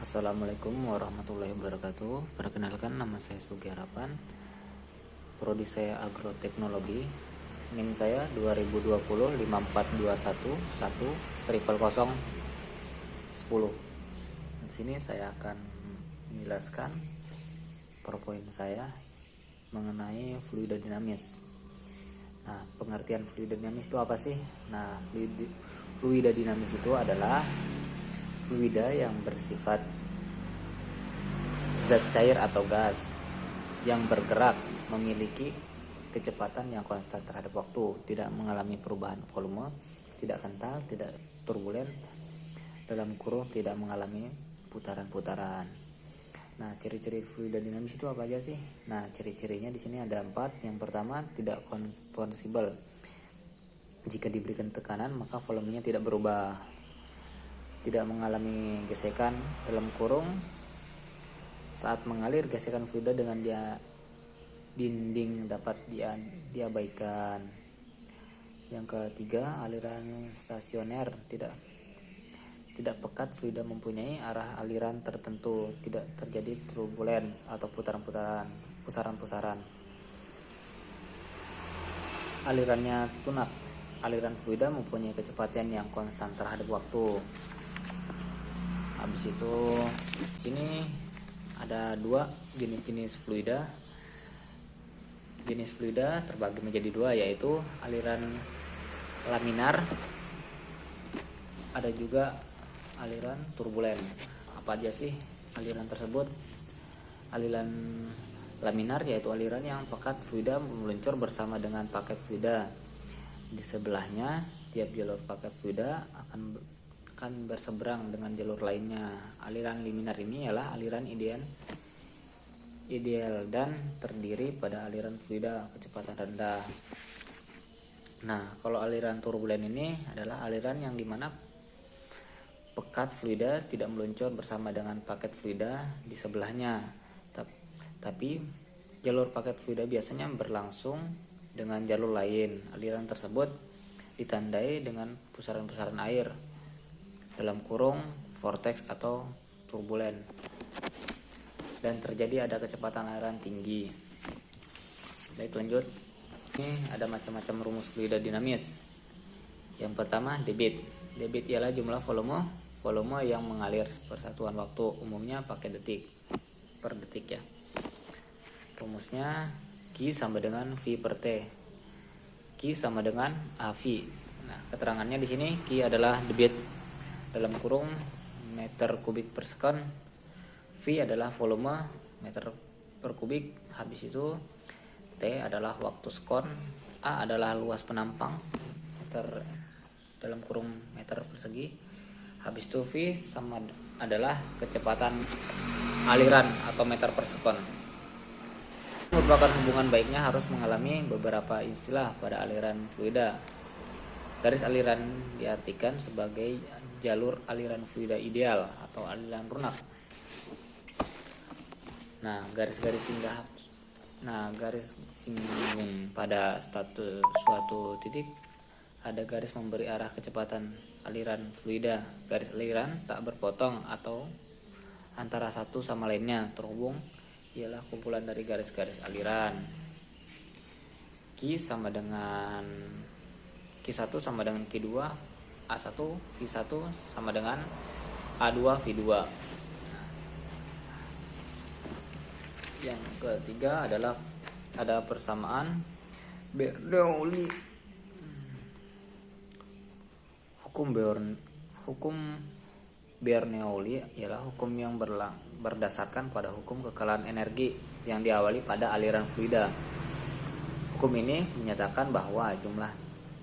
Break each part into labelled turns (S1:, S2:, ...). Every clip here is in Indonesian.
S1: Assalamualaikum warahmatullahi wabarakatuh. Perkenalkan, nama saya Sugi Harapan, prodi saya agroteknologi. NIM saya 2020 5421 1 000 10. Di sini saya akan menjelaskan PowerPoint saya mengenai fluida dinamis. Nah, pengertian fluida dinamis itu apa sih? Nah, fluida dinamis itu adalah fluida yang bersifat zat cair atau gas yang bergerak, memiliki kecepatan yang konstan terhadap waktu, tidak mengalami perubahan volume, tidak kental, tidak turbulen, dalam kurung tidak mengalami putaran-putaran. Nah, ciri-ciri fluida dinamis itu apa aja sih? Nah, ciri-cirinya di sini ada 4. Yang pertama, tidak konversibel. Jika diberikan tekanan, maka volumenya tidak berubah. Tidak mengalami gesekan dalam kurung. Saat mengalir, gesekan fluida dengan dinding dapat diabaikan. Yang ketiga, aliran stasioner. Tidak pekat, fluida mempunyai arah aliran tertentu, tidak terjadi turbulens atau pusaran-pusaran. Alirannya tunak. Aliran fluida mempunyai kecepatan yang konstan terhadap waktu. Habis itu sini ada 2 jenis-jenis fluida. Jenis fluida terbagi menjadi 2, yaitu aliran laminar, ada juga aliran turbulen. Apa aja sih aliran tersebut? Aliran laminar yaitu aliran yang pekat, fluida meluncur bersama dengan paket fluida. Di sebelahnya, tiap jalur paket fluida akan berseberang dengan jalur lainnya. Aliran laminar ini ialah aliran ideal dan terdiri pada aliran fluida kecepatan rendah. Nah, kalau aliran turbulen ini adalah aliran yang dimana pekat fluida tidak meluncur bersama dengan paket fluida di sebelahnya, tapi jalur paket fluida biasanya berlangsung dengan jalur lain. Aliran tersebut ditandai dengan pusaran-pusaran air dalam kurung, vortex atau turbulen, dan terjadi ada kecepatan aliran tinggi. Baik, lanjut. Ini ada macam-macam rumus fluida dinamis. Yang pertama, debit. Debit ialah jumlah volume yang mengalir persatuan waktu, umumnya pakai detik per detik ya. Rumusnya Q sama dengan V per T. Q sama dengan AV. Nah, keterangannya di sini Q adalah debit dalam kurung meter kubik per second. V adalah volume meter per kubik. Habis itu T adalah waktu sekon. A adalah luas penampang meter dalam kurung meter persegi. Habis itu V adalah kecepatan aliran atau meter per sekon. Merupakan hubungan baiknya harus mengalami beberapa istilah pada aliran fluida. Garis aliran diartikan sebagai jalur aliran fluida ideal atau aliran lunak. Nah, garis singgung pada suatu titik ada garis memberi arah kecepatan aliran fluida. Garis aliran tak berpotong atau antara satu sama lainnya terhubung ialah kumpulan dari garis-garis aliran. Q1 sama dengan Q2, A1 V1 sama dengan A2 V2. Yang ketiga adalah ada persamaan Bernoulli. Hukum Bernoulli ialah hukum yang berdasarkan pada hukum kekalahan energi yang diawali pada aliran fluida. Hukum ini menyatakan bahwa jumlah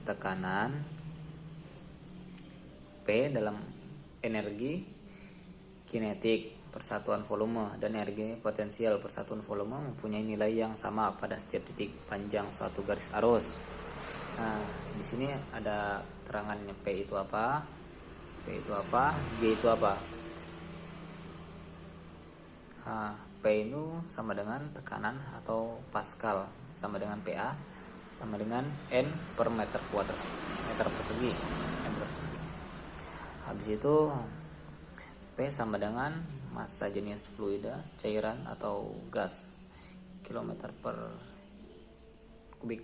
S1: tekanan P dalam energi kinetik persatuan volume dan energi potensial persatuan volume mempunyai nilai yang sama pada setiap titik panjang suatu garis arus. Nah, di sini ada terangannya P itu apa, P itu apa, G itu apa. Nah, P itu sama dengan tekanan atau Pascal, sama dengan PA, sama dengan N per meter kuadrat, meter persegi. Habis itu P sama dengan massa jenis fluida, cairan atau gas, kilometer per kubik.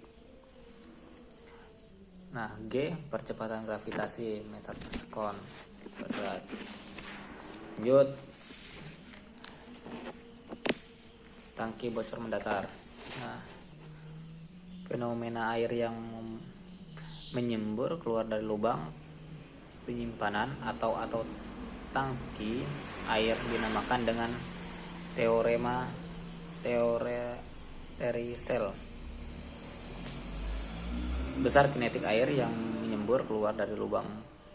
S1: Nah, G percepatan gravitasi, meter per sekon. Lanjut, tangki bocor mendatar. Nah, fenomena air yang menyembur keluar dari lubang penyimpanan atau tangki air dinamakan dengan teorema Tericel. Besar kinetik air yang menyembur keluar dari lubang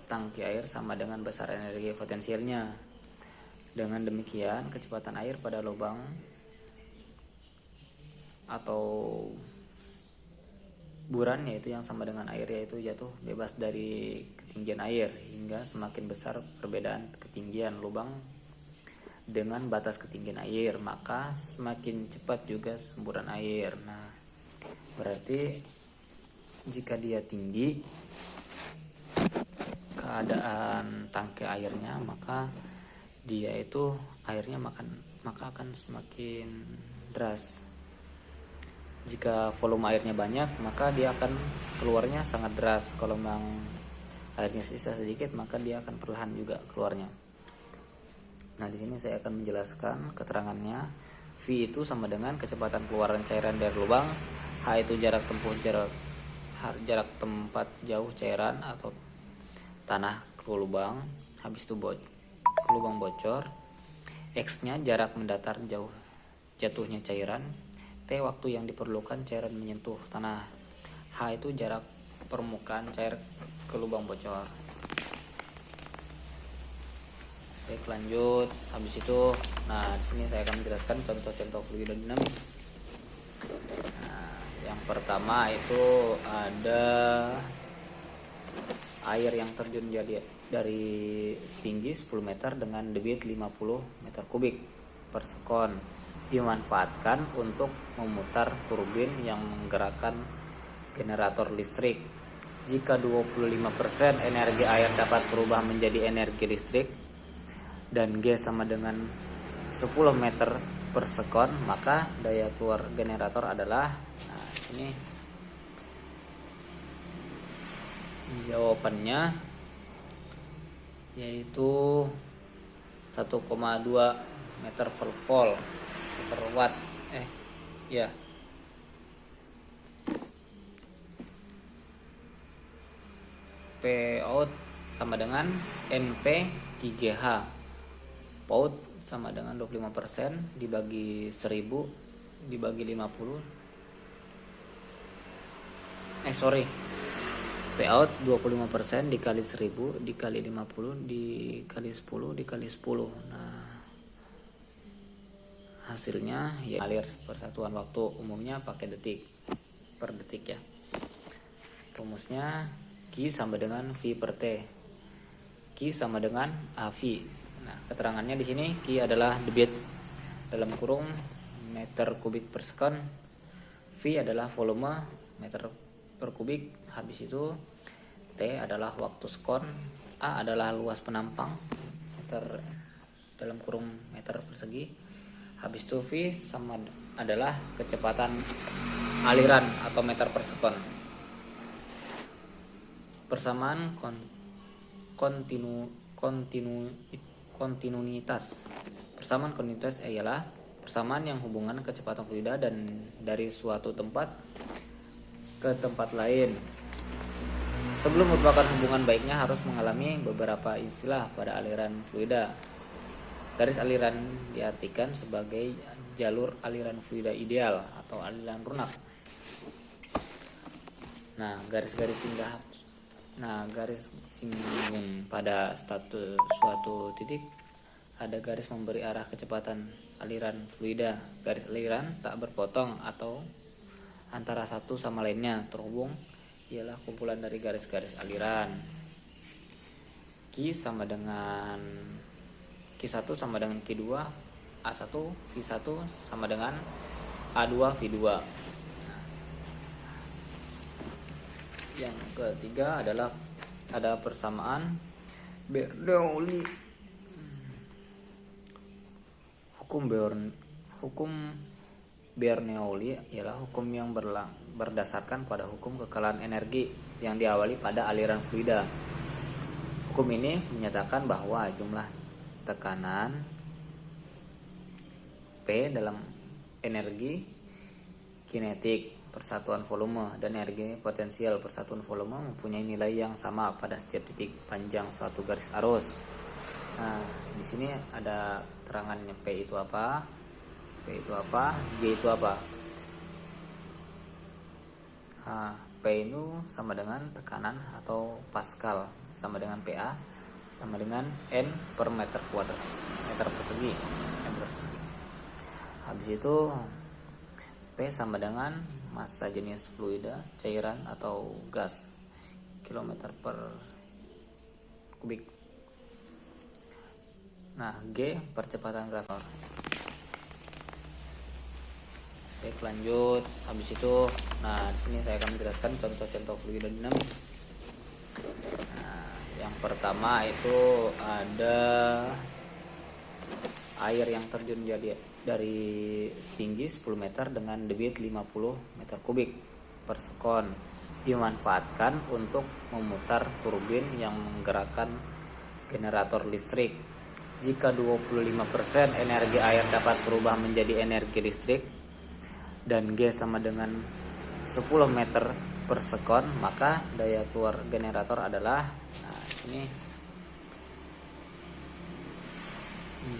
S1: tangki air sama dengan besar energi potensialnya. Dengan demikian, kecepatan air pada lubang atau buran, yaitu yang sama dengan air, yaitu jatuh bebas dari ketinggian air. Hingga semakin besar perbedaan ketinggian lubang dengan batas ketinggian air, maka semakin cepat juga semburan air. Nah, berarti jika dia tinggi keadaan tangki airnya, maka dia itu airnya maka akan semakin deras. Jika volume airnya banyak, maka dia akan keluarnya sangat deras. Kalau memang airnya sisa sedikit, maka dia akan perlahan juga keluarnya. Nah, di sini saya akan menjelaskan keterangannya. V itu sama dengan kecepatan keluaran cairan dari lubang. H itu jarak tempat jauh cairan atau tanah ke lubang, habis itu ke lubang bocor. X-nya jarak mendatar jauh jatuhnya cairan. T waktu yang diperlukan cairan menyentuh tanah. H itu jarak permukaan cair ke lubang bocor. Baik, lanjut. Habis itu, nah di sini saya akan menjelaskan contoh-contoh fluida dinamis. Nah, yang pertama itu ada air yang terjun dari setinggi 10 meter dengan debit 50 meter kubik per sekon, dimanfaatkan untuk memutar turbin yang menggerakkan generator listrik. Jika 25% energi air dapat berubah menjadi energi listrik dan G sama dengan 10 meter per sekon, maka daya keluar generator adalah, nah ini jawabannya, yaitu 1,2 meter per volt per watt. P out sama dengan NP GH. PAUD sama dengan 25% dibagi 1000 dibagi 50. Payout 25% dikali 1000 dikali 50 dikali 10 dikali 10. Nah, hasilnya ya alir persatuan waktu, umumnya pakai detik per detik ya. Rumusnya Q sama dengan V per T. Q sama dengan AV. Nah, keterangannya di sini Q adalah debit dalam kurung meter kubik per sekon. V adalah volume meter per kubik. Habis itu T adalah waktu sekon. A adalah luas penampang meter dalam kurung meter persegi. Habis itu V sama adalah kecepatan aliran atau meter per sekon. Persamaan kontinuitas. Persamaan kontinuitas ialah persamaan yang hubungan kecepatan fluida dan dari suatu tempat ke tempat lain. Sebelum merupakan hubungan baiknya harus mengalami beberapa istilah pada aliran fluida. Garis aliran diartikan sebagai jalur aliran fluida ideal atau aliran lunak. Nah, garis singgung pada suatu titik ada garis memberi arah kecepatan aliran fluida. Garis aliran tak berpotong atau antara satu sama lainnya terhubung ialah kumpulan dari garis-garis aliran. Q1 sama dengan Q2, A1 V1 sama dengan A2 V2. Yang ketiga adalah ada persamaan Bernoulli. Hukum Bernoulli ialah hukum yang berdasarkan pada hukum kekalahan energi yang diawali pada aliran fluida. Hukum ini menyatakan bahwa jumlah tekanan P dalam energi kinetik persatuan volume dan energi potensial persatuan volume mempunyai nilai yang sama pada setiap titik panjang suatu garis arus. Nah, di sini ada terangannya P itu apa, P itu apa, G itu apa. Nah, P itu sama dengan tekanan atau Pascal, sama dengan PA, sama dengan N per meter kuadrat, meter persegi. Habis itu P sama dengan massa jenis fluida, cairan atau gas, kilometer per kubik. Nah, G percepatan gravitator. Baik, lanjut. Habis itu, nah di sini saya akan menjelaskan contoh-contoh fluida dinamis. Nah, yang pertama itu ada air yang terjun dari setinggi 10 meter dengan debit 50 meter kubik per sekon dimanfaatkan untuk memutar turbin yang menggerakkan generator listrik. Jika 25% energi air dapat berubah menjadi energi listrik dan G sama dengan 10 meter per sekon, maka daya keluar generator adalah, nah ini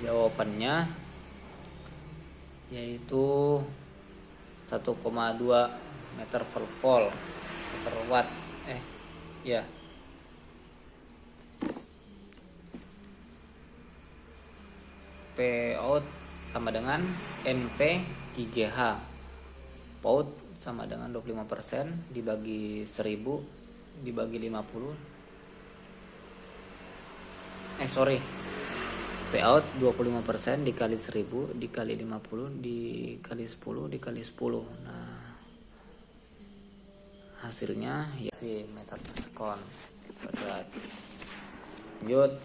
S1: jawabannya yaitu 1,2 meter per volt per watt. P out sama dengan NP GH. POUT sama dengan 25% dibagi 1000 dibagi 50. Payout 25% dikali 1000 dikali 50 dikali 10 dikali 10. Nah, hasilnya ya si meter per sekon kuadrat. Lanjut,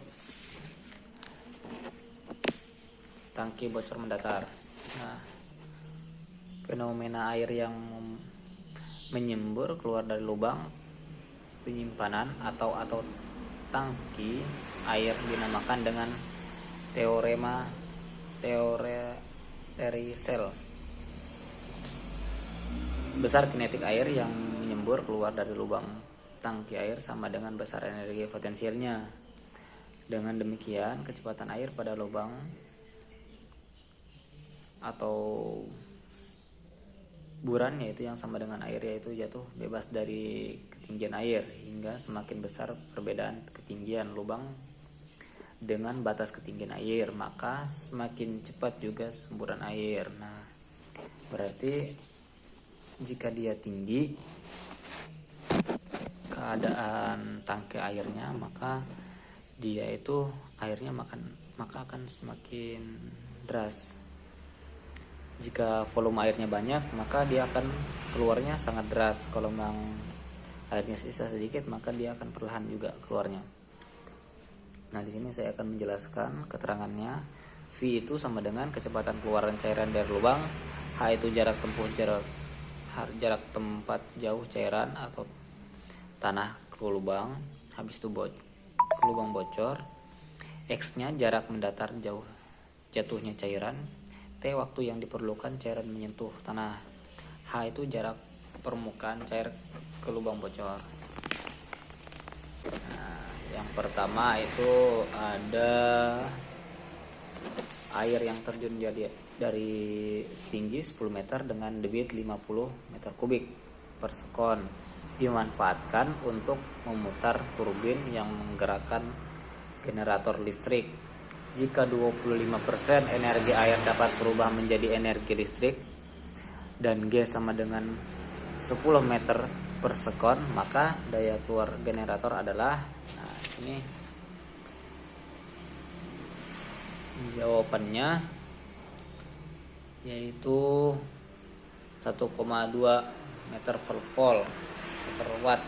S1: tangki bocor mendatar. Nah, fenomena air yang menyembur keluar dari lubang penyimpanan atau tangki air dinamakan dengan teori Sell. Besar kinetik air yang menyembur keluar dari lubang tangki air sama dengan besar energi potensialnya. Dengan demikian, kecepatan air pada lubang atau buran, yaitu yang sama dengan air, yaitu jatuh bebas dari ketinggian air. Hingga semakin besar perbedaan ketinggian lubang dengan batas ketinggian air, maka semakin cepat juga semburan air. Nah, berarti jika dia tinggi keadaan tangki airnya, maka dia itu airnya maka akan semakin deras. Jika volume airnya banyak, maka dia akan keluarnya sangat deras. Kalau memang airnya sisa sedikit, maka dia akan perlahan juga keluarnya. Nah, di sini saya akan menjelaskan keterangannya. V itu sama dengan kecepatan keluaran cairan dari lubang. H itu jarak tempat jauh cairan atau tanah ke lubang. Habis itu ke lubang bocor. X-nya jarak mendatar jauh jatuhnya cairan. T waktu yang diperlukan cairan menyentuh tanah. H itu jarak permukaan cair ke lubang bocor. Nah, yang pertama itu ada air yang terjun dari setinggi 10 meter dengan debit 50 meter kubik per sekon dimanfaatkan untuk memutar turbin yang menggerakkan generator listrik. Jika 25% energi air dapat berubah menjadi energi listrik dan G sama dengan 10 meter per sekon, maka daya keluar generator adalah, nah ini jawabannya yaitu 1,2 meter per volt per watt.